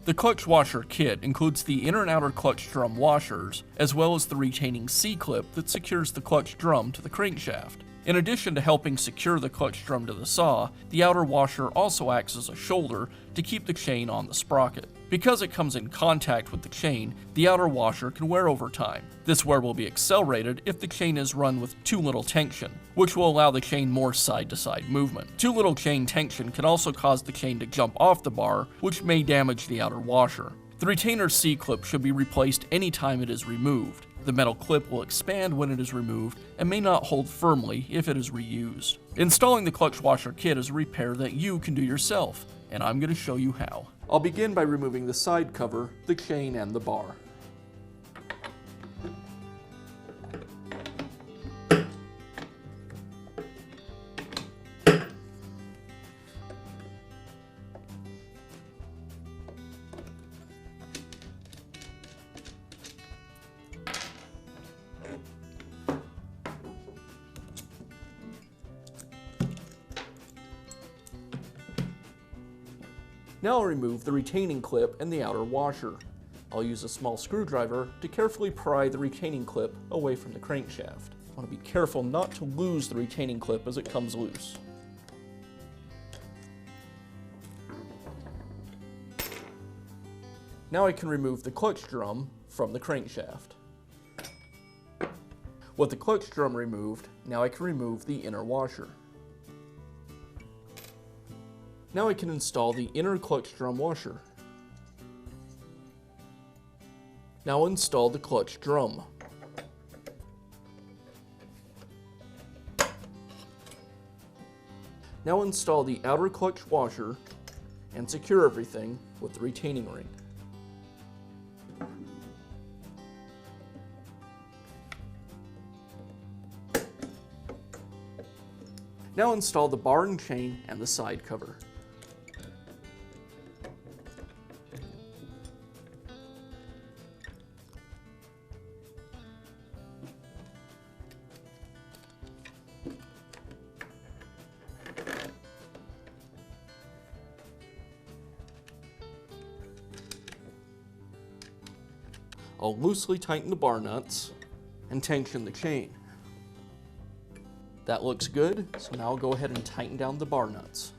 The clutch washer kit includes the inner and outer clutch drum washers, as well as the retaining C-clip that secures the clutch drum to the crankshaft. In addition to helping secure the clutch drum to the saw, the outer washer also acts as a shoulder to keep the chain on the sprocket. Because it comes in contact with the chain, the outer washer can wear over time. This wear will be accelerated if the chain is run with too little tension, which will allow the chain more side-to-side movement. Too little chain tension can also cause the chain to jump off the bar, which may damage the outer washer. The retainer C-clip should be replaced anytime it is removed. The metal clip will expand when it is removed and may not hold firmly if it is reused. Installing the clutch washer kit is a repair that you can do yourself, and I'm going to show you how. I'll begin by removing the side cover, the chain, and the bar. Now I'll remove the retaining clip and the outer washer. I'll use a small screwdriver to carefully pry the retaining clip away from the crankshaft. I want to be careful not to lose the retaining clip as it comes loose. Now I can remove the clutch drum from the crankshaft. With the clutch drum removed, now I can remove the inner washer. Now I can install the inner clutch drum washer. Now install the clutch drum. Now install the outer clutch washer and secure everything with the retaining ring. Now install the bar and chain and the side cover. I'll loosely tighten the bar nuts and tension the chain. That looks good, so now I'll go ahead and tighten down the bar nuts.